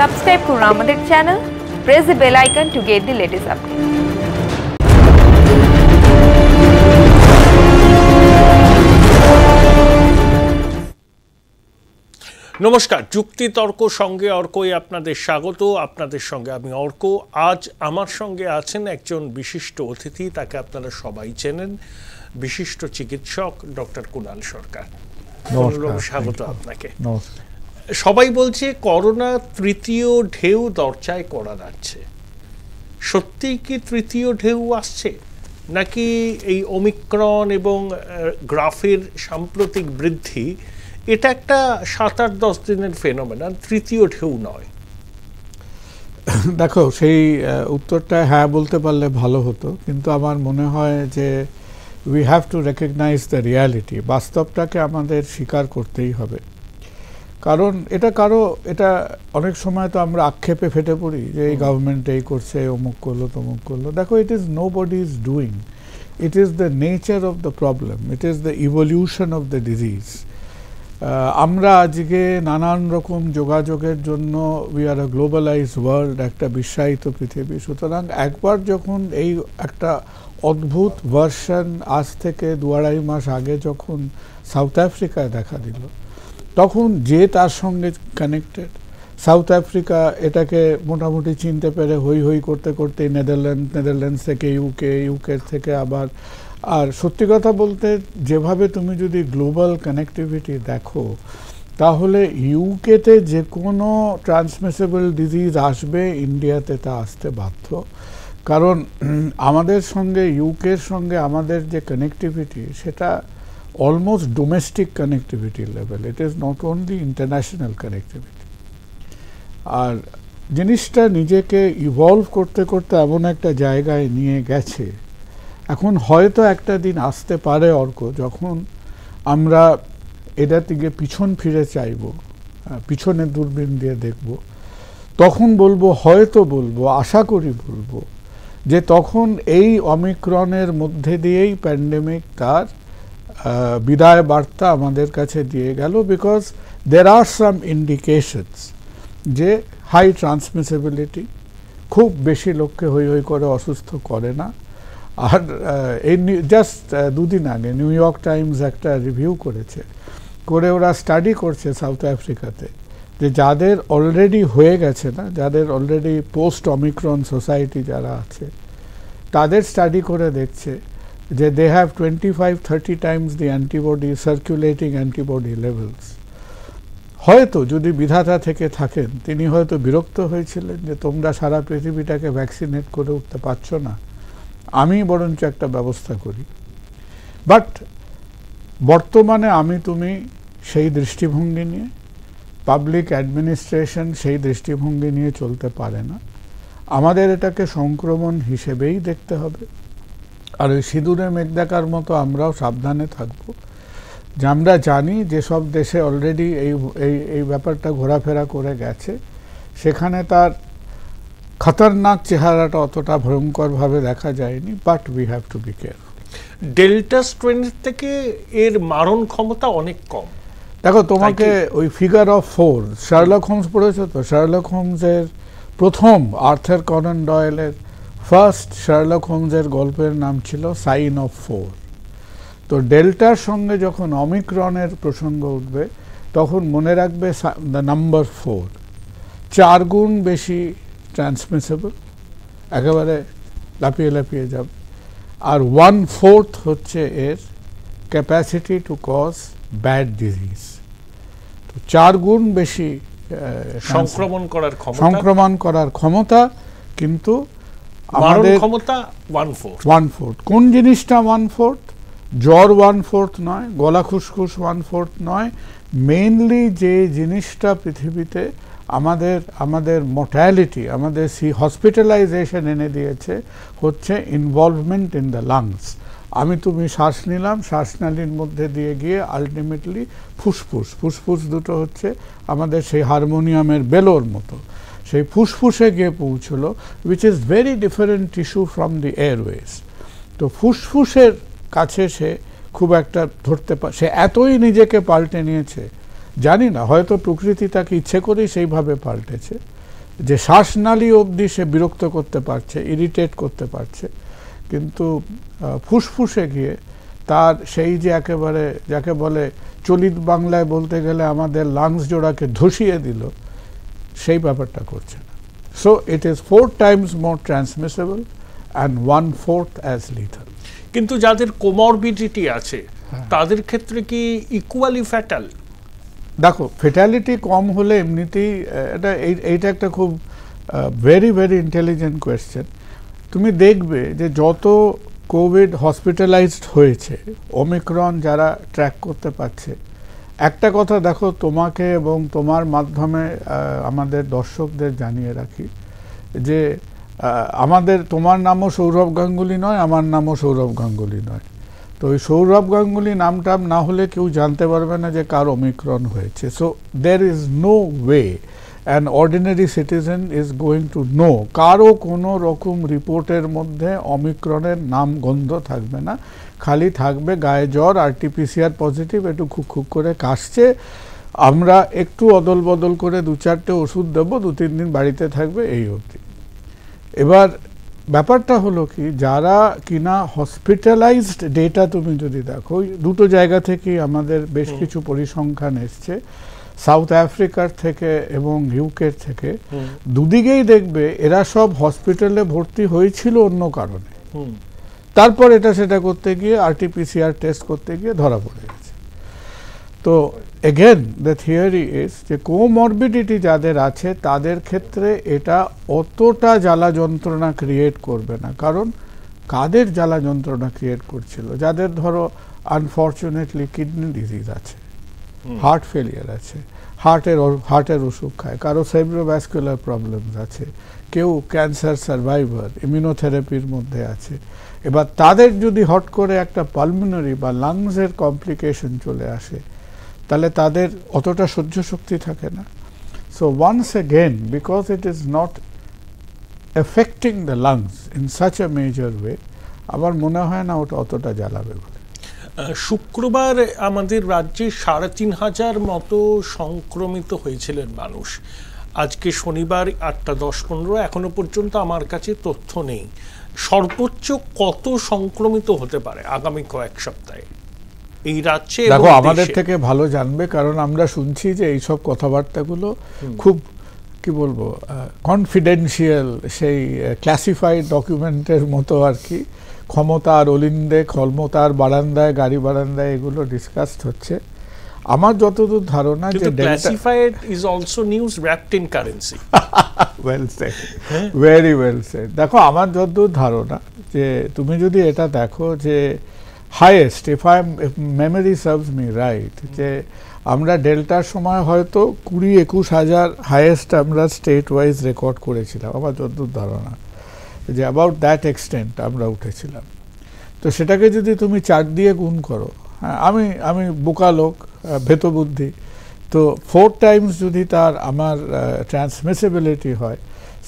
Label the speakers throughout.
Speaker 1: Subscribe করুন আমাদের channel, press the bell icon to get the latest update.
Speaker 2: নমস্কার, যুক্তি তর্ক সঙ্গে অর্কই আপনাদের স্বাগত। আপনাদের সঙ্গে আমি অর্ক। আজ আমার সঙ্গে আছেন একজন বিশিষ্ট অতিথি, তাকে আপনারা সবাই চেনেন, বিশিষ্ট চিকিৎসক ডক্টর কুণাল সরকার। স্বাগত আপনাকে। সবাই বলছে করোনা তৃতীয় ঢেউ দরজায় কড়া নাড়ছে। সত্যিই কি তৃতীয় ঢেউ আসছে, নাকি এই ওমিক্রন এবং গ্রাফের সাম্প্রতিক বৃদ্ধি এটা একটা 7-8-10 দিনের ফেনোমেনন, তৃতীয় ঢেউ নয়?
Speaker 3: দেখো, সেই উত্তরটা হ্যাঁ বলতে পারলে ভালো হতো, কিন্তু আমার মনে হয় যে we have to recognise the reality. বাস্তবটাকে আমাদের স্বীকার করতেই হবে। কারণ এটা অনেক সময় তো আমরা আক্ষেপে ফেটে পড়ি যে এই গভর্নমেন্ট এই করছে, অমুক করলো তমুক করলো। দেখো, it is nobody is doing, it is the nature of the problem, it is the evolution of the disease. আমরা আজকে নানান রকম যোগাযোগের জন্য we are a globalised world, একটা বিশ্বায়িত পৃথিবী। সুতরাং একবার যখন এই একটা অদ্ভুত ভার্সন আজ থেকে 2-2.5 মাস আগে যখন সাউথ আফ্রিকায় দেখা দিল, তখন যে তার সঙ্গে কানেক্টেড, সাউথ আফ্রিকা এটাকে মোটামুটি চিনতে পেরে হই হই করতে করতে নেদারল্যান্ডস থেকে ইউকের থেকে আবার। আর সত্যি কথা বলতে, যেভাবে তুমি যদি গ্লোবাল কানেক্টিভিটি দেখো, তাহলে ইউকেতে যে কোনো ট্রান্সমিসেবল ডিজিজ আসবে, ইন্ডিয়াতে তা আসতে বাধ্য। কারণ আমাদের সঙ্গে ইউকের সঙ্গে আমাদের যে কানেক্টিভিটি, সেটা almost domestic connectivity level, it is not only international connectivity. আর জিনিসটা নিজেকে ইভলভ করতে করতে এমন একটা জায়গায় নিয়ে গেছে, এখন হয়তো একটা দিন আসতে পারে অর্ক, যখন আমরা এটার দিকে পিছন ফিরে চাইব, পিছনে দূরবীন দিয়ে দেখব, তখন বলবো আশা করি বলবো যে তখন এই অমিক্রনের মধ্যে দিয়েই প্যান্ডেমিক তার বিদায় বার্তা আমাদের কাছে দিয়ে গেল। Because there are some indications যে হাই ট্রান্সমিসিবিলিটি, খুব বেশি লোককে হই হই করে অসুস্থ করে না। আর এই জাস্ট 2 দিন আগে নিউ ইয়র্ক টাইমস একটা রিভিউ করে ওরা স্টাডি করছে সাউথ আফ্রিকাতে, যে যাদের অলরেডি হয়ে গেছে না, যাদের অলরেডি পোস্ট অমিক্রন সোসাইটি যারা আছে, তাদের স্টাডি করে দেখছে যে they have 25-30 times the antibody, circulating antibody levels. হয়তো যদি বিধাতা থেকে থাকেন, তিনি হয়তো বিরক্ত হয়েছিলেন যে তোমরা সারা পৃথিবীটাকে ভ্যাকসিনেট করে উঠতে পারছো না, আমি বরঞ্চ একটা ব্যবস্থা করি। বাট বর্তমানে তুমি সেই দৃষ্টিভঙ্গি নিয়ে, পাবলিক অ্যাডমিনিস্ট্রেশন সেই দৃষ্টিভঙ্গি নিয়ে চলতে পারে না। আমাদের এটাকে সংক্রমণ হিসেবেই দেখতে হবে। আর ওই সিঁদুরে মেঘ দেখার মতো আমরাও সাবধানে থাকব, যে আমরা জানি যেসব দেশে অলরেডি এই ব্যাপারটা ঘোরাফেরা করে গেছে, সেখানে তার খতরনাক চেহারাটা অতটা ভয়ঙ্করভাবে দেখা যায়নি। But we have to be careful.
Speaker 2: Delta স্ট্রেনের থেকে এর মারণ ক্ষমতা অনেক কম।
Speaker 3: দেখো, তোমাকে ওই ফিগার অফ 4, শার্লক হোমস পড়েছো তো? শার্লক হোমসের প্রথম, আর্থার কনান ডয়েলের ফার্স্ট শার্লক হোমসের গল্পের নাম ছিল সাইন অফ 4। তো ডেল্টার সঙ্গে যখন অমিক্রনের প্রসঙ্গ উঠবে, তখন মনে রাখবে দ্য নাম্বার 4 4 গুণ বেশি ট্রান্সমিসেবল, একেবারে লাফিয়ে যাবে। আর 1/4 হচ্ছে এর capacity to cause bad disease. তো 4 গুণ বেশি সংক্রমণ করার ক্ষমতা, কিন্তু আমাদের
Speaker 2: ক্ষমতা 1/4।
Speaker 3: কোন জিনিসটা 1/4? জ্বর 1/4 নয়, গলা খুসখুস 1/4 নয়। মেইনলি যে জিনিসটা পৃথিবীতে আমাদের মর্টালিটি, আমাদের হসপিটালাইজেশন এনে দিয়েছে, হচ্ছে ইনভলভমেন্ট ইন দ্য লাংস। তুমি শ্বাস নিলাম, শ্বাসনালীর মধ্যে দিয়ে গিয়ে আলটিমেটলি ফুসফুস দুটো হচ্ছে আমাদের সেই হারমোনিয়ামের বেলোর মতো, সেই ফুসফুসে গিয়ে পৌঁছলো, which is very different tissue from the airways. তো ফুসফুসের কাছে সে খুব একটা সে এতই নিজেকে পাল্টে নিয়েছে, জানি না, হয়তো প্রকৃতি তাকে ইচ্ছে করেই সেইভাবে পাল্টেছে, যে শ্বাসনালী অবধি সে বিরক্ত করতে পারছে, ইরিটেট করতে পারছে, কিন্তু ফুসফুসে গিয়ে তার সেই যে একেবারে যাকে বলে চলিত বাংলায় বলতে গেলে আমাদের লাংস জোড়াকে ধসিয়ে দিল, সেই ব্যাপারটা করছে না। So it is 4 times more transmissible and 1/4 as lethal.
Speaker 2: কিন্তু যাদের কোমরবিডিটি আছে তাদের ক্ষেত্রে কি ইকুয়ালি ফ্যাটাল?
Speaker 3: দেখো, ফেটালিটি কম হলে এমনিতেই এইটা একটা খুব ভেরি ভেরি ইন্টেলিজেন্ট কোয়েশ্চেন। তুমি দেখবে যে যত কোভিড হসপিটালাইজড হয়েছে, ওমিক্রন যারা ট্র্যাক করতে পারছে, একটা কথা দেখো, তোমাকে এবং তোমার মাধ্যমে আমাদের দর্শকদের জানিয়ে রাখি যে তোমার নামও সৌরভ গাঙ্গুলি নয়, আমার নামও সৌরভ গাঙ্গুলি নয়। তো ওই সৌরভ গাঙ্গুলি নামটা না হলে কেউ জানতে পারবে না যে কার ওমিক্রন হয়েছে। So there is no way an ordinary citizen is going to know, কারও কোনো রকম রিপোর্টের মধ্যে ওমিক্রনের নাম গন্ধ থাকবে না, খালি থাকবে গায়ে জ্বর, RT-PCR পজিটিভ, একটু খুক করে কাশছে, আমরা একটু অদল বদল করে 2-4টে ওষুধ দেবো, 2-3 দিন বাড়িতে থাকবে, এই অবধি। এবার ব্যাপারটা হলো কি, যারা কিনা হসপিটালাইজড ডেটা তুমি যদি দেখো, দুটো জায়গা থেকেই আমাদের বেশ কিছু পরিসংখ্যান এসছে, সাউথ আফ্রিকার থেকে এবং ইউকের থেকে, দুদিকেই দেখবে এরা সব হসপিটালে ভর্তি হয়েছিল অন্য কারণে, তারপর এটা সেটা করতে গিয়ে RT-PCR টেস্ট করতে গিয়ে ধরা পড়ে গেছে। তো এগেন দ্য থিওরি ইজ যে কোমরবিডিটি যাদের আছে তাদের ক্ষেত্রে এটা অতটা জ্বালা যন্ত্রণা ক্রিয়েট করবে না। কারণ কাদের জ্বালা যন্ত্রণা ক্রিয়েট করছিল? যাদের ধরো আনফর্চুনেটলি কিডনি ডিজিজ আছে, হার্ট ফেলিয়ার আছে, হার্টের অসুখ খায়, কারো সেরিব্রোভাস্কুলার প্রবলেমস আছে, কেউ ক্যান্সার সার্ভাইভার, ইমিউনোথেরাপির মধ্যে আছে। এবার তাদের যদি হট করে একটা পালমোনারি বা লাংসের কমপ্লিকেশন চলে আসে, তাহলে তাদের অতটা সহ্য শক্তি থাকে না। So once again, because it is not affecting the lungs in such a major way, আমার মনে হয় না ওটা অতটা জ্বালাবে বলে।
Speaker 2: শুক্রবার আমাদের রাজ্যে ৩,৫০০ মতো সংক্রমিত হয়েছিলেন মানুষ। আজকে শনিবার ৮:১০-১৫, এখনো পর্যন্ত আমার কাছে তথ্য নেই। সর্বোচ্চ কত সংক্রমিত হতে পারে আগামী কয়েক সপ্তাহে এই রাজ্যে?
Speaker 3: দেখো, আমাদের থেকে ভালো জানবে, কারণ আমরা শুনছি যে এইসব কথাবার্তাগুলো খুব কি বলবো কনফিডেন্সিয়াল, সেই ক্লাসিফাইড ডকুমেন্টের মতো আর কি। ক্ষমতার অলিন্দে, ক্ষমতার বারান্দায়, গাড়ি বারান্দায় এগুলো ডিসকাসড হচ্ছে। আমার যতদূর ধারণা যে
Speaker 2: classified is also news wrapped in currency.
Speaker 3: Well said, very well said. দেখো, আমার যতদূর ধারণা যে তুমি যদি এটা দেখো যে highest, if memory serves me right, যে আমরা ডেল্টার সময় হয়তো 20-21 হাজার হাইয়েস্ট আমরা স্টেট ওয়াইজ রেকর্ড করেছিলাম, আমার যতদূর ধারণা যে অ্যাবাউট দ্যাট এক্সটেন্ট আমরা উঠেছিলাম। তো সেটাকে যদি তুমি 4 দিয়ে গুণ করো, হ্যাঁ, আমি বোকা লোক, ভেতবুদ্ধি, তো 4 times যদি তার আমার ট্রান্সমিসিবিলিটি হয়,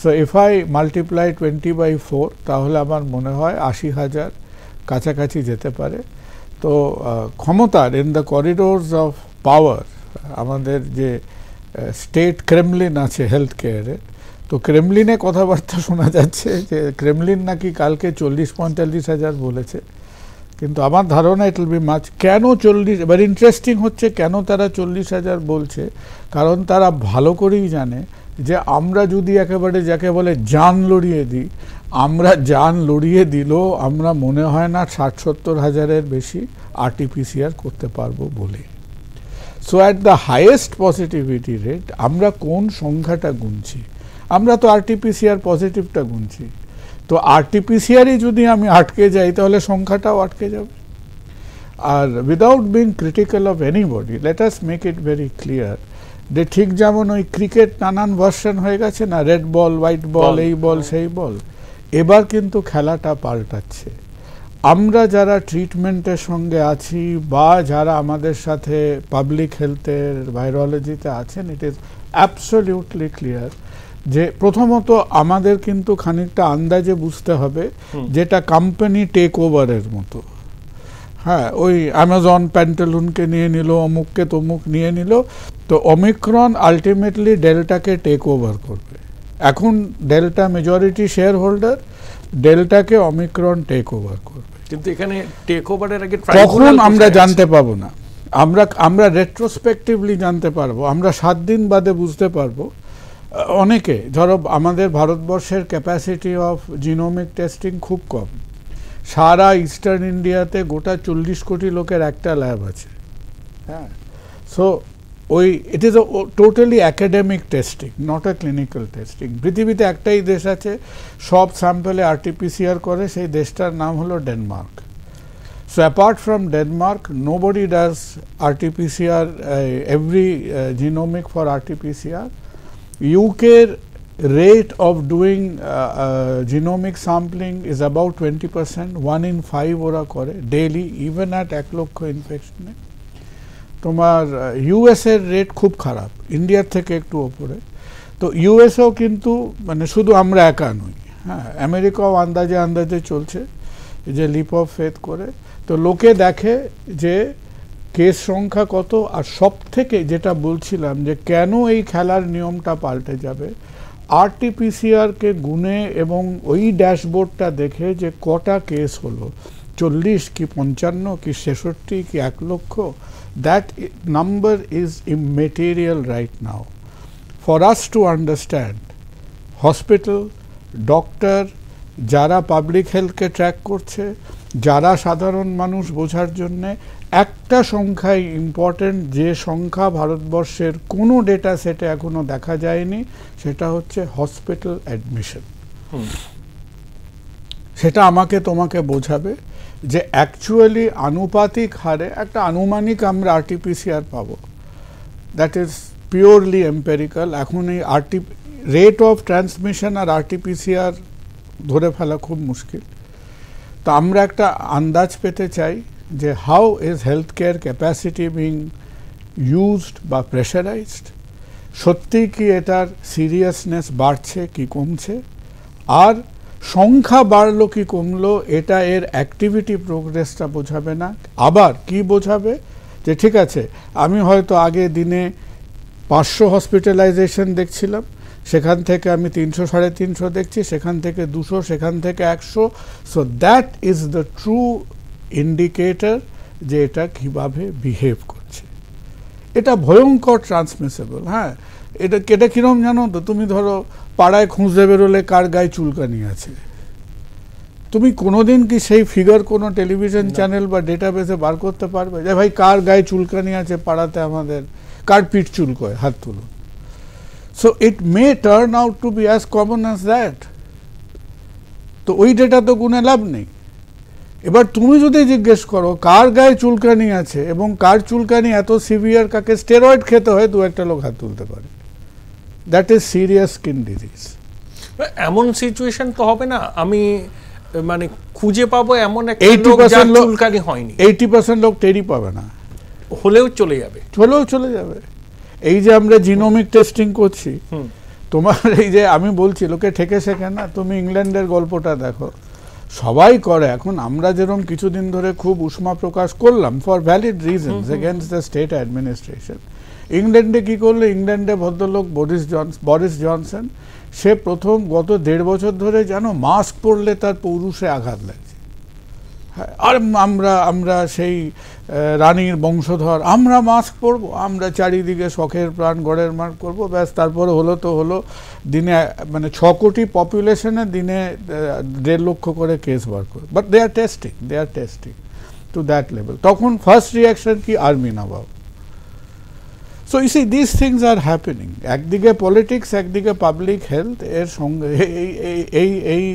Speaker 3: সো ইফ আই মাল্টিপ্লাই 20/4, তাহলে আমার মনে হয় 80,000 কাছাকাছি যেতে পারে। তো ক্ষমতার in the corridors of power, আমাদের যে স্টেট ক্রেমলিন আছে হেলথ কেয়ারে, তো ক্রেমলিনে কথাবার্তা শোনা যাচ্ছে যে ক্রেমলিন নাকি কালকে 40-45 হাজার বলেছে, কিন্তু আমার ধারণা ইট উইল বি মাচ। কেন 40? এবার ইন্টারেস্টিং হচ্ছে কেন তারা 40,000 বলছে, কারণ তারা ভালো করেই জানে যে আমরা যদি একেবারে যাকে বলে জান লড়িয়ে দিই, আমরা জান লড়িয়ে দিলেও আমরা মনে হয় না 60-70 হাজারের বেশি RT-PCR করতে পারবো বলে। So at the highest positivity rate আমরা কোন সংখ্যাটা গুনছি? আমরা তো RT-PCR পজিটিভটা গুনছি। তো RT-PCRই যদি আমি আটকে যাই, তাহলে সংখ্যাটাও আটকে যাবে। আর without being critical of anybody, let us make it very clear যে ঠিক যেমন ওই ক্রিকেট নানান ভার্সন হয়ে গেছে না, রেড বল, হোয়াইট বল, এই বল, সেই বল, এবার কিন্তু খেলাটা পাল্টাচ্ছে। আমরা যারা ট্রিটমেন্টের সঙ্গে আছি বা যারা আমাদের সাথে পাবলিক হেলথের ভাইরোলজিতে আছেন, ইট ইজ অ্যাবসলিউটলি ক্লিয়ার যে প্রথমত আমাদের কিন্তু খানিকটা আন্দাজে বুঝতে হবে, যেটা কোম্পানি টেক ওভারের মতো। হ্যাঁ, ওই অ্যামাজন প্যান্টালুনকে নিয়ে নিল, অমুককে তমুক নিয়ে নিল, তো ওমিক্রন আলটিমেটলি ডেল্টাকে টেক ওভার করবে। এখন ডেল্টা মেজরিটি শেয়ার হোল্ডার, ডেল্টাকে অমিক্রন টেক ওভার করবে।
Speaker 2: কিন্তু এখানে টেক ওভারের আগে
Speaker 3: কখন আমরা জানতে পাবো না, আমরা রেট্রোস্পেক্টিভলি জানতে পারবো, আমরা 7 দিন বাদে বুঝতে পারবো। অনেকে ধরো আমাদের ভারতবর্ষের ক্যাপাসিটি অফ জিনোমিক টেস্টিং খুব কম, সারা ইস্টার্ন ইন্ডিয়াতে গোটা 40 কোটি লোকের একটা ল্যাব আছে। হ্যাঁ, সো ওই it is totally academic testing, not a clinical testing. পৃথিবীতে একটাই দেশ আছে সব স্যাম্পলে RT-PCR করে, সেই দেশটার নাম হলো Denmark. So apart from Denmark, nobody does RT-PCR, every genomic for RT-PCR. UK rate of doing genomic sampling is about 20%, 1 in 5 ওরা করে daily, even at 1 লক্ষ ইনফেকশনে। তোমার US এর রেট খুব খারাপ, ইন্ডিয়ার থেকে একটু ওপরে। তো ইউএসও কিন্তু মানে শুধু আমরা একা নই, হ্যাঁ, আমেরিকাও আন্দাজে আন্দাজে চলছে যে লিপ অফ ফেথ করে। তো লোকে দেখে যে কেস সংখ্যা কত, আর সব থেকে যেটা বলছিলাম যে কেন এই খেলার নিয়মটা পাল্টে যাবে, RT-PCR-কে গুনে এবং ওই ড্যাশবোর্ডটা দেখে যে কটা কেস হলো, 40 কি 55 কি 66 কি 1 লক্ষ, that number is immaterial right now. For us to understand, hospital, doctor, যারা পাবলিক হেলথকে ট্র্যাক করছে, যারা সাধারণ মানুষ বোঝার জন্যে একটা সংখ্যাই ইম্পর্টেন্ট, যে সংখ্যা ভারতবর্ষের কোনো ডেটা সেটে এখনো দেখা যায়নি, সেটা হচ্ছে হসপিটাল অ্যাডমিশন। সেটা আমাকে তোমাকে বোঝাবে যে অ্যাকচুয়ালি আনুপাতিক হারে একটা আনুমানিক আমরা RT-PCR পাবো, দ্যাট ইজ পিওরলি এম্পেরিক্যাল। এখন এই rate of transmission R RT-PCR ধরে ফেলা খুব মুশকিল। তো আমরা একটা আন্দাজ পেতে চাই যে how is health care capacity being used বা প্রেশারাইজড, সত্যিই কি এটার সিরিয়াসনেস বাড়ছে কি কমছে, আর সংখ্যা বাড়লো কি কমলো এটা এর অ্যাক্টিভিটি প্রোগ্রেসটা বোঝাবে না। আবার কি বোঝাবে যে ঠিক আছে, আমি হয়তো আগে দিনে 500 হসপিটালাইজেশন দেখছিলাম, সেখান থেকে আমি 300 350 দেখছি, সেখান থেকে 200, সেখান থেকে 100। So that is the true indicator যে এটা কীভাবে বিহেভ করছে। এটা ভয়ঙ্কর ট্রান্সমিসেবল। হ্যাঁ, এটা কীরকম জানো তো, তুমি ধরো পাড়ায় খুঁজতে বেরোলে কার গায়ে চুলকানি আছে, তুমি কোনোদিন কি সেই ফিগার কোনো টেলিভিশন চ্যানেল বা ডেটাবেসে বার করতে পারবে যে ভাই কার গায়ে চুলকানি আছে পাড়াতে, আমাদের কার পিঠ চুলকোয়, হাত তুলুন। So it may turn out to be as common as that. তো ওই ডেটা তো গুনে লাভ নেই। এবার তুমি যদি জিজ্ঞেস করো কার গায়ে চুলকানি আছে এবং কার চুলকানি এত সিভিয়ার, কাকে স্টেরয়েড খেতে হয়, 2-1 লোক হাত তুলতে পারে। That is serious skin disease.
Speaker 2: এমন সিচুয়েশন তো হবে না আমি মানে খুঁজে পাবো এমন একটা লোক যার চুলকানি হয়নি,
Speaker 3: 80% লোক টেরই পাবে না,
Speaker 2: হলেও চলে যাবে। এই যে আমরা জিনোমিক টেস্টিং করছি, তোমার এই যে আমি বলছি লোকে ঠেকে শেখে না, তুমি ইংল্যান্ডের গল্পটা দেখো, সবাই করে। এখন আমরা যেরকম কিছুদিন ধরে খুব উষ্মা প্রকাশ করলাম for valid reasons against the state administration, ইংল্যান্ডে কি করলো, ইংল্যান্ডে ভদ্রলোক বরিস জনসন, সে প্রথম গত 1.5 বছর ধরে যেন মাস্ক পরলে তার পৌরুষে আঘাত লাগছে। আর আমরা সেই রানীর বংশধর, আমরা মাস্ক পরবো, আমরা চারিদিকে শখের প্রাণ গড়ের মার করবো, ব্যাস। তারপরে হলো দিনে মানে 6 কোটি পপুলেশনে দিনে 1.5 লক্ষ করে কেস বার করে, but they are testing to that level. তখন ফার্স্ট রিয়াকশন কি, আর্মি নামাও। So you see this things are happening. একদিকে পলিটিক্স, একদিকে পাবলিক হেলথ, এর সঙ্গে এই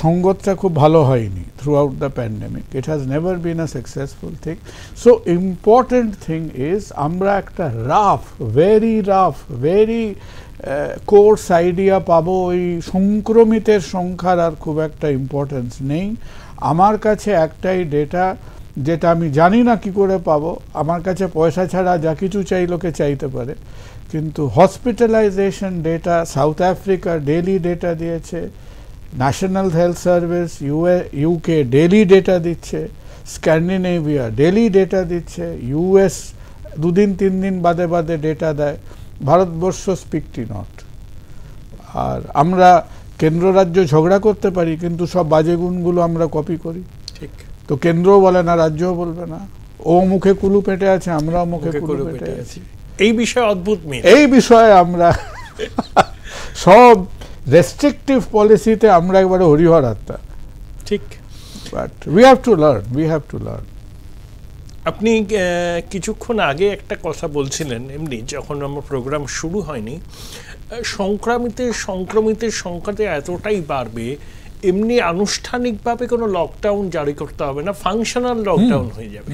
Speaker 2: সঙ্গতটা খুব ভালো হয়নি throughout the pandemic. It has never been a successful thing. So important thing is আমরা একটা ভেরি কোর্স আইডিয়া পাবো। ওই সংক্রমিতের সংখ্যার আর খুব একটা ইম্পর্টেন্স নেই। আমার কাছে একটাই ডেটা, যেটা আমি জানি না কি করে পাবো, আমার কাছে পয়সা ছাড়া যা কিছু চাই লোকে চাইতে পারে, কিন্তু hospitalisation data South Africa daily data দিয়েছে, National Health Service UK daily data দিচ্ছে, স্ক্যান্ডিনেভিয়া ডেইলি ডেটা দিচ্ছে, US 2-3 দিন বাদে ডেটা দেয়, ভারতবর্ষ স্পিকটি নট।
Speaker 3: আর আমরা কেন্দ্র রাজ্য ঝগড়া করতে পারি, কিন্তু সব বাজে গুণগুলো আমরা কপি করি।
Speaker 2: ঠিক।
Speaker 3: তো কেন্দ্রও বলে না, রাজ্যও বলবে না, ও মুখে কুলু পেটে আছে, আমরাও মুখে কুলু পেটে আছি।
Speaker 2: এই বিষয়ে অদ্ভুত মিল।
Speaker 3: এই বিষয়ে আমরা সব রেস্ট্রিকটিভ পলিসিতে আমরা একবারে হরিহর আত্মা।
Speaker 2: ঠিক।
Speaker 3: But we have to learn.
Speaker 2: আপনি কিছুক্ষণ আগে একটা কথা বলছিলেন, এমনি যখন আমার প্রোগ্রাম শুরু হয়নি, সংক্রমিতের সংখ্যাতে এতটাই বাড়বে, এমনি আনুষ্ঠানিকভাবে কোনো লকডাউন জারি করতে হবে না, ফাংশনাল লকডাউন হয়ে যাবে।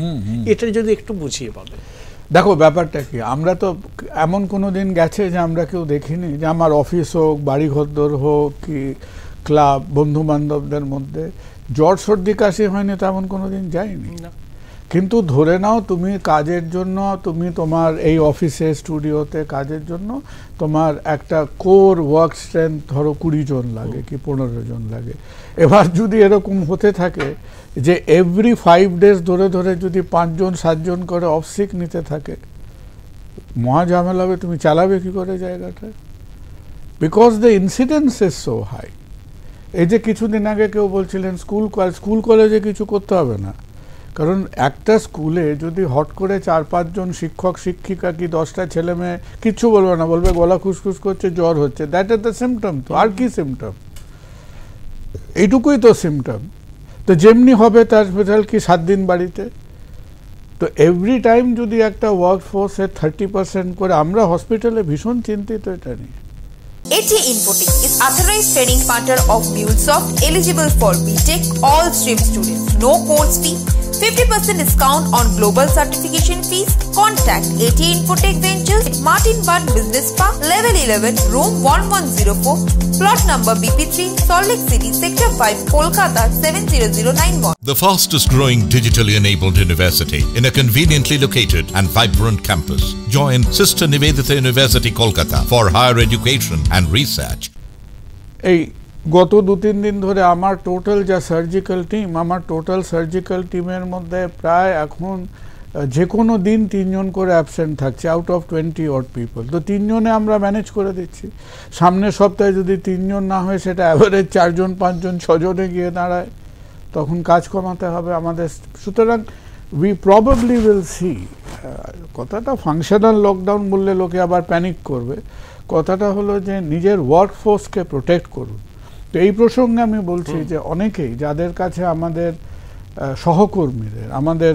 Speaker 2: এটা যদি একটু বুঝিয়ে বলেন।
Speaker 3: দেখো ব্যাপারটা কি, আমরা তো এমন কোনো দিন গেছে যে আমরা কেউ দেখিনি যে আমার অফিস হোক, বাড়ি ঘরদোর হোক, কি ক্লাব, বন্ধু বান্ধবদের মধ্যে জ্বর সর্দি কাশি হয়নি, তেমন কোনো দিন যায়নি। কিন্তু ধরে নাও তুমি কাজের জন্য, তুমি তোমার এই অফিসে স্টুডিওতে কাজের জন্য তোমার একটা কোর ওয়ার্ক স্ট্রেংথ ধরো 20 জন লাগে কি 15 জন লাগে। এবার যদি এরকম হতে থাকে যে এভরি 5 days ধরে ধরে যদি 5 জন 7 জন করে অফ সিক নিতে থাকে, মহা ঝামেলা হবে। তুমি চালাবে কি করে জায়গাটা? Because the incidence is so high. এই যে কিছুদিন আগে কেউ বলছিলেন স্কুল কলেজে কিছু করতে হবে না, কারণ একটা স্কুলে যদি হট করে 4-5 জন শিক্ষক শিক্ষিকা কি 10টা ছেলে মেয়ে কিচ্ছু বলবে না, বলবে গলা খুসখুস করছে, জ্বর হচ্ছে, দ্যাট ইজ দ্য সিমটম। তো আর কি সিমটম? এইটুকুই তো সিমটম। তো যেমনি হবে তার রেজাল্ট কি 7 দিন বাড়িতে। তো এভরি টাইম যদি একটা ওয়ার্ক ফোর্সের 30% করে, আমরা হসপিটালে ভীষণ চিন্তিত এটা নিয়ে।
Speaker 1: AT Infotech is authorized training partner of MuleSoft, eligible for BTech all stream students. No course fee, 50% discount on global certification fees. Contact AT Infotech Ventures, Martin Bud Business Park, Level 11, Room 1104, Plot number BP3, Salt Lake City, Sector 5, Kolkata 70091.
Speaker 4: The fastest growing digitally enabled university in a conveniently located and vibrant campus. Join Sister Nivedita University, Kolkata for higher education and research.
Speaker 3: এই গত 2-3 দিন ধরে আমার total যা surgical surgical টিমের মধ্যে প্রায় এখন যে কোনো দিন 3 জন করে অ্যাবসেন্ট থাকছে আউট অফ 20 odd পিপল। তো 3 জনে আমরা ম্যানেজ করে দিচ্ছি। সামনের সপ্তাহে যদি 3 জন না হয়, সেটা অ্যাভারেজ 4 জন 5 জন 6 জনে গিয়ে দাঁড়ায়, তখন কাজ কমাতে হবে আমাদের। সুতরাং উই প্রবাবলি উইল সি, কথাটা ফাংশনাল লকডাউন বললে লোকে আবার প্যানিক করবে, কথাটা হলো যে নিজের ওয়ার্ক ফোর্সকে প্রোটেক্ট করুন। তো এই প্রসঙ্গে আমি বলছি যে অনেকেই যাদের কাছে আমাদের সহকর্মীদের, আমাদের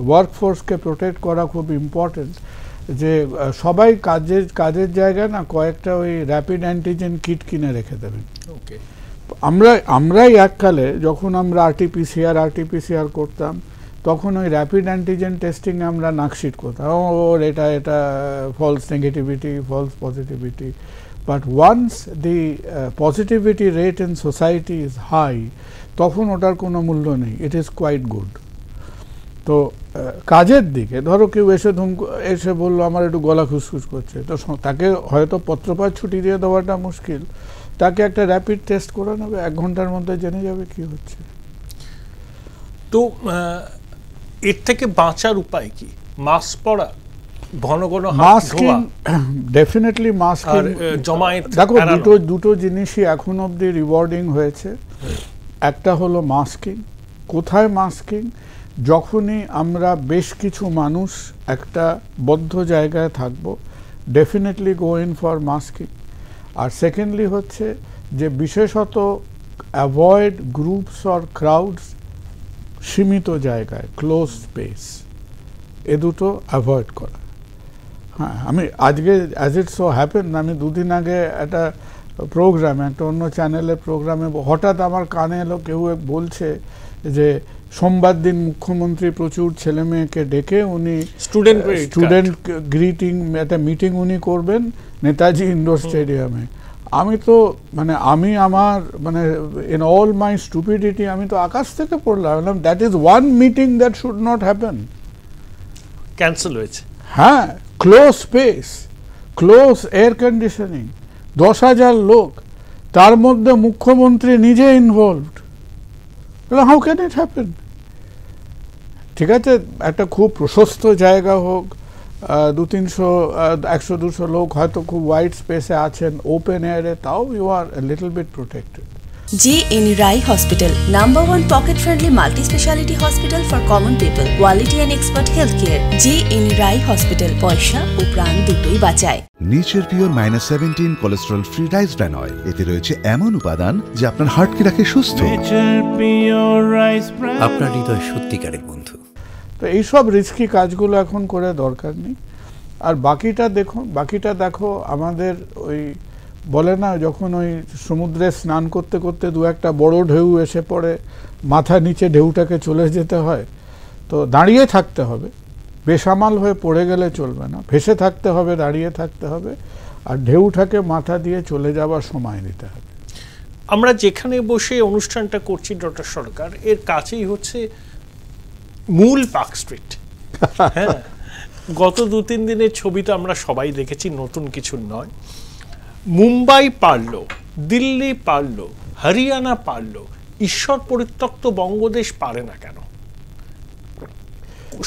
Speaker 3: ওয়ার্কফোর্সকে প্রোটেক্ট করা খুব ইম্পর্টেন্ট, যে সবাই কাজের জায়গায় না কয়েকটা ওই র্যাপিড অ্যান্টিজেন কিট কিনে রেখে দেবেন। ওকে, আমরাই এককালে যখন আমরা আরটিপিসিআর করতাম, তখন ওই র্যাপিড অ্যান্টিজেন টেস্টিং আমরা নাকশিট করতাম, ওর এটা false negativity, false positivity. But once the positivity rate in society is high, তখন ওটার কোনো মূল্য নেই, ইট ইজ কোয়াইট গুড। তো কাজের দিকে ধরো কেউ এসে বললো আমার একটু গলা খুসখুস করছে, তো তাকে হয়তো পত্রপাত ছুটি দিয়ে দেওয়াটা মুশকিল, তাকে একটা র্যাপিড টেস্ট করে নেবে, 1 ঘন্টার মধ্যে জেনে যাবে কি হচ্ছে।
Speaker 2: তো এর থেকে বাঁচার উপায় কি? মাস্ক পরা, ঘন ঘন
Speaker 3: মাস্কিং, ডেফিনেটলি মাস্কিং। দেখো দুটো জিনিসই এখন অবধি রিওয়ার্ডিং হয়েছে। একটা হলো মাস্কিং। কোথায় মাস্কিং? যখনই আমরা বেশ কিছু মানুষ একটা বদ্ধ জায়গায় থাকবো, definitely go in for masking. আর সেকেন্ডলি হচ্ছে যে বিশেষত অ্যাভয়েড গ্রুপস অর ক্রাউডস, সীমিত জায়গায়, ক্লোজ স্পেস, এ দুটো অ্যাভয়েড করা। হ্যাঁ, আমি আজকে অ্যাজ ইট সো হ্যাপেন, আমি 2 দিন আগে একটা অন্য চ্যানেলের প্রোগ্রামে হঠাৎ আমার কানে এলো, কেউ বলছে যে সোমবার দিন মুখ্যমন্ত্রী প্রচুর ছেলে মেয়েকে ডেকে উনি স্টুডেন্ট গ্রিটিং একটা মিটিং উনি করবেন নেতাজি ইন্ডোর স্টেডিয়ামে। আমি তো আমি আমার ইন অল মাই স্টুপিডিটি আমি তো আকাশ থেকে পড়লাম, that is one meeting that should not happen,
Speaker 2: cancel হয়েছে। হ্যাঁ,
Speaker 3: close space, close air conditioning, 10,000 লোক, তার মধ্যে মুখ্যমন্ত্রী নিজে involved. How can it happen? ঠিক আছে, একটা খুব প্রশস্ত জায়গা হোক, 100-200 লোক হয়তো খুব ওয়াইড স্পেসে আছেন, ওপেন এয়ারে, তাও you are little bit protected.
Speaker 5: J.N. Rai Hospital, #1 pocket-friendly multi-speciality hospital for common people, quality and expert healthcare. J.N. Rai Hospital, পয়সা ও প্রাণ দুটোই বাঁচায়।
Speaker 6: Nature pure -17 cholesterol free rice bran oil, এতে রয়েছে এমন উপাদান যা আপনার হার্টকে রাখে সুস্থ।
Speaker 7: আপনার হৃদয় সত্যিকারের বন্ধু।
Speaker 3: তো এইসব রিস্কি কাজগুলো এখন করে দরকার নেই। আর বাকিটা দেখো আমাদের ওই বলে না, যখন ওই সমুদ্রে স্নান করতে করতে দু একটা বড় ঢেউ এসে পড়ে, মাথা নিচে ঢেউটাকে চলে যেতে হয়, তো দাঁড়িয়ে থাকতে হবে, বেসামাল হয়ে পড়ে গেলে চলবে না, ভেসে থাকতে হবে, দাঁড়িয়ে থাকতে হবে, আর ঢেউটাকে মাথা দিয়ে চলে যাবার সময় দিতে হবে।
Speaker 2: আমরা যেখানে বসে অনুষ্ঠানটা করছি ডক্টর সরকার, এর কাছেই হচ্ছে মূল পার্ক স্ট্রিট। হ্যাঁ, গত 2-3 দিনের ছবি তো আমরা সবাই দেখেছি, নতুন কিছু নয়। মুম্বাই পারল, দিল্লি পারল, হরিয়ানা পারল, ঈশ্বর পরিত্যক্ত বঙ্গদেশ পারে না কেন?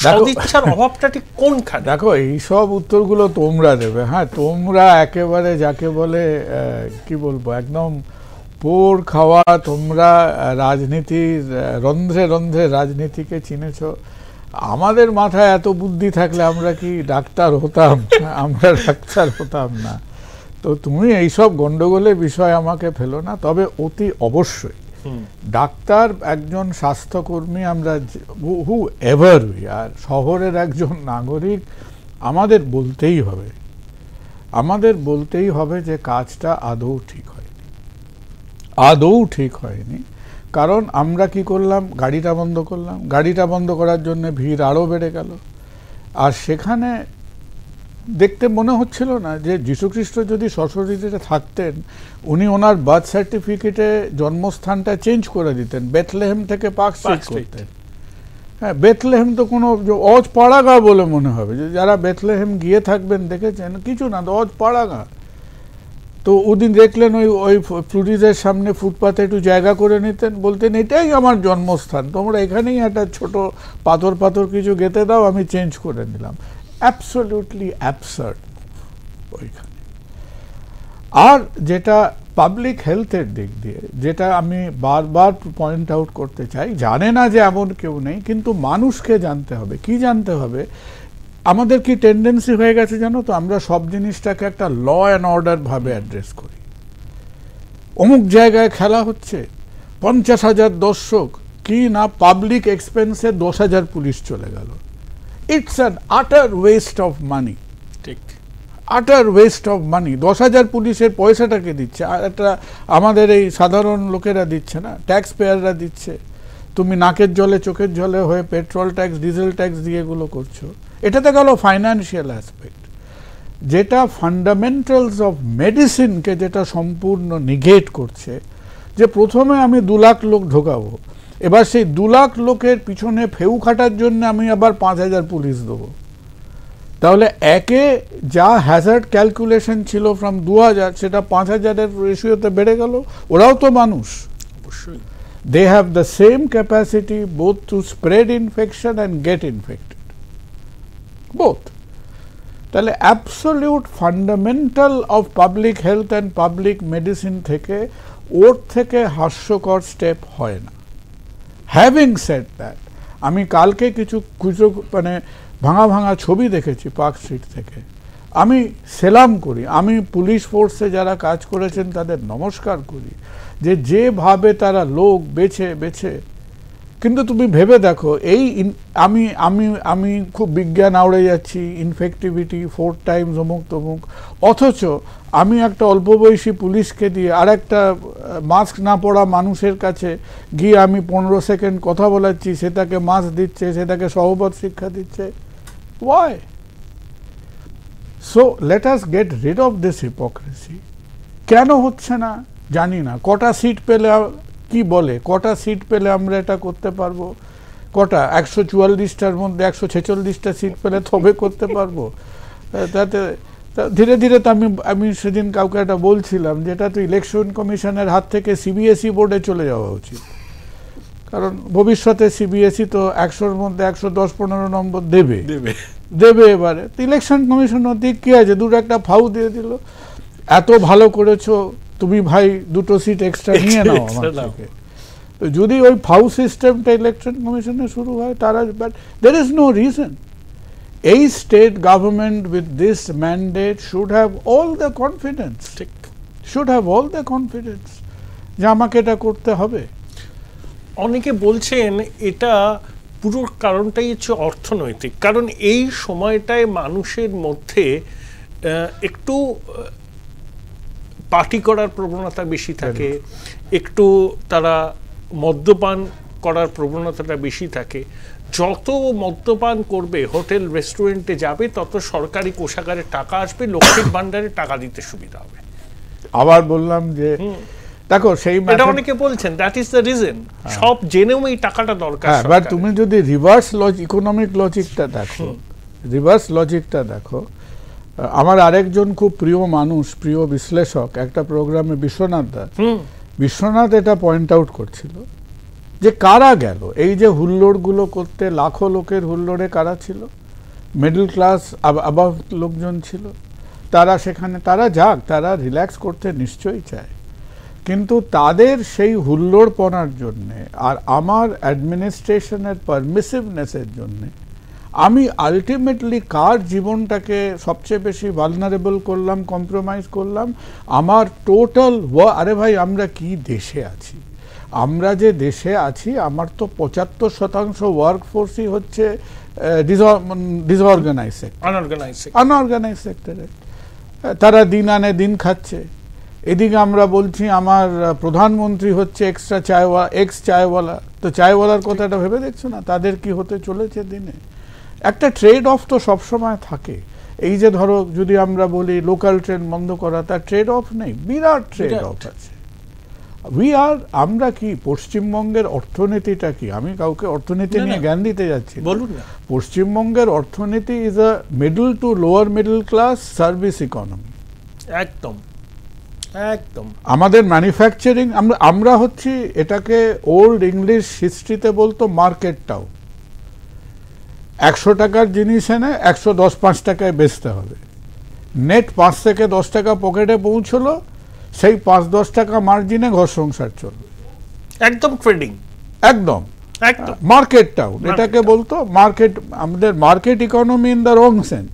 Speaker 2: সদিচ্ছার অভাবটা ঠিক কোনখানে?
Speaker 3: দেখো, এইসব উত্তরগুলো তোমরা দেবে। হ্যাঁ, তোমরা একেবারে যাকে বলে কি বলবো, একদম পোর খাওয়া, তোমরা রাজনীতির রন্ধ্রে রন্ধ্রে রাজনীতিকে চিনেছ। আমাদের মাথায় এত বুদ্ধি থাকলে আমরা কি ডাক্তার হতাম? আমরা ডাক্তার হতাম না। তো তুমি এইসব গন্ডগোলের বিষয় আমাকে ফেলো না। তবে অতি অবশ্যই ডাক্তার, একজন স্বাস্থ্যকর্মী, আমরা হু এভার উই, আর শহরের একজন নাগরিক, আমাদের বলতেই হবে যে কাজটা আদৌ ঠিক হয়নি। কারণ আমরা কি করলাম, গাড়িটা বন্ধ করার জন্য ভিড় আরও বেড়ে গেল। আর সেখানে দেখতে মনে হচ্ছিল না যে যীশুখ্রিস্ট যদি সশরীরে থাকতেন, উনি ওনার বার্থ সার্টিফিকেটে জন্মস্থানটা চেঞ্জ করে দিতেন, বেথলেহেম থেকে পার্ক স্ট্রিট করতেন। হ্যাঁ, বেথলেহেম তো কোনো অজপাড়াগা বলে মনে হবে, যে যারা বেথলেহেম গিয়ে থাকবেন দেখেছেন, কিছু না, তো অজপাড়াগা। তো ওদিন দেখলেন ওই ফ্লুডিজের সামনে ফুটপাথে একটু জায়গা করে নিতেন, বলতেন এটাই আমার জন্মস্থান, তোমরা এখানেই একটা ছোট পাথর কিছু গেঁথে দাও, আমি চেঞ্জ করে নিলাম। অ্যাবসলিউটলি অ্যাবসার্ড ওইখানে। আর যেটা পাবলিক হেলথের দিক দিয়ে, যেটা আমি বারবার পয়েন্ট আউট করতে চাই, জানে না যে এমন কেউ নেই, কিন্তু মানুষকে জানতে হবে। কি জানতে হবে? আমাদের কি টেন্ডেন্সি হয়ে গেছে জানো তো, আমরা সব জিনিসটাকে একটা ল অ্যান্ড অর্ডার ভাবে অ্যাড্রেস করি। অমুক জায়গায় খেলা হচ্ছে, 50,000 দর্শক, কি না পাবলিক এক্সপেন্সে 10,000 পুলিশ চলে গেল। ইটস অ্যান আটার ওয়েস্ট অফ মানি।
Speaker 2: ঠিক,
Speaker 3: আটার ওয়েস্ট অফ মানি। 10,000 পুলিশের পয়সাটাকে দিচ্ছে, আর একটা আমাদের এই সাধারণ লোকেরা দিচ্ছে না, ট্যাক্স পেয়াররা দিচ্ছে। তুমি নাকের জলে চোখের জলে হয়ে পেট্রোল ট্যাক্স, ডিজেল ট্যাক্স দিয়ে এগুলো করছো। এটাতে গেল ফাইন্যান্সিয়াল অ্যাসপেক্ট। যেটা ফান্ডামেন্টালস অফ মেডিসিনকে যেটা সম্পূর্ণ নিগেট করছে, যে প্রথমে আমি 2 লাখ লোক ঢোকাবো, এবার সেই 2 লাখ লোকের পিছনে ফেউ খাটার জন্য আমি আবার 5,000 পুলিশ দেবো। তাহলে একে যা হ্যাজার্ড ক্যালকুলেশন ছিল ফ্রম 2,000, সেটা 5,000-এর রেশিওতে বেড়ে গেল। ওরাও তো মানুষ,
Speaker 2: অবশ্যই।
Speaker 3: they have the same capacity both to spread infection and get infected, both. তাহলে absolute fundamental of public health and public medicine থেকে ওর থেকে হাস্যকর স্টেপ হয় না। হ্যাভিং সেড দ্যাট, আমি কালকে কিছু মানে ভাঙা ছবি দেখেছি পার্ক স্ট্রিট থেকে। আমি সেলাম করি, আমি পুলিশ ফোর্সে যারা কাজ করেছেন তাদের নমস্কার করি, যেভাবে তারা লোক বেছে। কিন্তু তুমি ভেবে দেখো, এই আমি আমি আমি খুব বিজ্ঞান আউড়ে যাচ্ছি, ইনফেক্টিভিটি 4 টাইমস অমুক তমুক, অথচ আমি একটা অল্প বয়সী পুলিশকে দিয়ে আর একটা মাস্ক না পরা মানুষের কাছে গিয়ে আমি 15 সেকেন্ড কথা বলাচ্ছি, সে তাকে মাস্ক দিচ্ছে, সে তাকে সহবত শিক্ষা দিচ্ছে। Why? So let us get rid of this hypocrisy. কেন হচ্ছে না জানি না। কটা সিট পেলে, কি বলে, কটা সিট পেলে আমরা এটা করতে পারবো? কটা? 144টার মধ্যে 146টা সিট পেলে তবে করতে পারবো। তাতে ধীরে ধীরে তো আমি সেদিন কাউকে একটা বলছিলাম, যেটা তো ইলেকশন কমিশনের হাত থেকে CBSE বোর্ডে চলে যাওয়া উচিত। কারণ ভবিষ্যতে CBSE তো 100-র মধ্যে 110-15 নম্বর দেবে। দেবে এবারে। ইলেকশন কমিশনের দিক কি আছে, দুটো একটা ফাউ দিয়ে দিল, এত ভালো করেছো তুমি ভাই, দুটো সিট এক্সট্রা নিয়ে নাও আমার থেকে। তো যদি ওই ফাউ সিস্টেমটা ইলেকশন কমিশনে শুরু হয়, তারা, but there is no reason. এই state government with this mandate should have all the confidence, should have all the confidence যে আমাকে এটা করতে হবে।
Speaker 2: অনেকে বলছেন এটা পুরো কারণটাই হচ্ছে অর্থনৈতিক, কারণ এই সময়টায় মানুষের মধ্যে একটু পার্টি করার প্রবণতা বেশি থাকে, একটু তারা মদ্যপান করার প্রবণতাটা বেশি থাকে। যত মদ্যপান করবে, হোটেল রেস্টুরেন্টে যাবে, তত সরকারি কোষাগারে টাকা আসবে, লক্ষ্মীর ভান্ডারে টাকা দিতে সুবিধা হবে।
Speaker 3: আবার বললাম যে দেখো সেই
Speaker 2: এটা অনেকে বলছেন দ্যাট ইজ দ্য রিজন, সব জেনেও এই টাকাটা দরকার।
Speaker 3: এবার তুমি যদি রিভার্স ইকোনমিক লজিকটা দেখো, রিভার্স লজিকটা দেখো, আমার আরেকজন খুব প্রিয় মানুষ, প্রিয় বিশ্লেষক, একটা প্রোগ্রামে বিশ্বনাথ এটা পয়েন্ট আউট করছিল যে কারা গেল এই যে হুল্লোড়গুলো করতে, লাখো লোকের হুল্লোড়ে কারা ছিল? মিডল ক্লাস আবাভ লোকজন ছিল। তারা সেখানে, তারা যাক, তারা রিল্যাক্স করতে নিশ্চয়ই চায়, কিন্তু তাদের সেই হুল্লোড়পনার জন্যে আর আমার অ্যাডমিনিস্ট্রেশনের পারমিসিভনেসের জন্যে আমি আলটিমেটলি কার জীবনটাকে সবচেয়ে বেশি ভালনারেবল করলাম, কম্প্রোমাইজ করলাম? আমার টোটাল আরে ভাই, আমরা কি দেশে আছি? আমরা যে দেশে আছি, আমার তো 75% ওয়ার্কফোর্সই হচ্ছে ডিসঅর্গানাইজ সেক্টর, আনঅর্গানাইজ সেক্টরে। তারা দিন আনে দিন খাচ্ছে। এদিকে আমরা বলছি আমার প্রধানমন্ত্রী হচ্ছে এক্স চায়ওয়ালা, তো চায়ওয়ালার কথাটা ভেবে দেখছো না তাদের কি হতে চলেছে দিনে? একটা ট্রেড অফ তো সবসময় থাকে। এই যে ধরো যদি আমরা বলি লোকাল ট্রেন বন্ধ করা, তার ট্রেড অফ নেই, বিরাট ট্রেড অফ আছে। আমরা কি পশ্চিমবঙ্গের অর্থনীতিটা কি? আমি কাউকে অর্থনীতি নিয়ে জ্ঞান দিতে যাচ্ছি, বলুন না। পশ্চিমবঙ্গের অর্থনীতি is a middle to lower middle class service economy.
Speaker 2: একদম একদম।
Speaker 3: আমাদের ম্যানুফ্যাকচারিং, আমরা হচ্ছি, এটাকে ওল্ড ইংলিশ হিস্ট্রিতে বলতো মার্কেট টাউন। 100 টাকার জিনিস এনে 110-5 টাকায় বেচতে হবে। নেট 5 থেকে 10 টাকা পকেটে পৌঁছলো, সেই 5-10 টাকা মার্জিনে ঘর সংসার চলবে।
Speaker 2: একদম ট্রেডিং,
Speaker 3: একদম মার্কেট টাউন এটাকে বলতো। মার্কেট, আমাদের market economy in the wrong sense.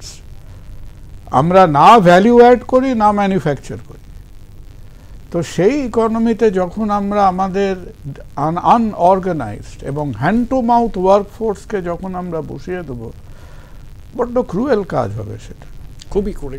Speaker 3: আমরা না ভ্যালু অ্যাড করি, না ম্যানুফ্যাকচার করি। তো সেই ইকোনমিতে যখন আমরা আমাদের আনঅর্গানাইজড এবং হ্যান্ড টু মাউথ ওয়ার্কফোর্সকে যখন আমরা বসিয়ে দেবো, বড্ড ক্রুয়েল কাজ হবে সেটা,
Speaker 2: খুবই করে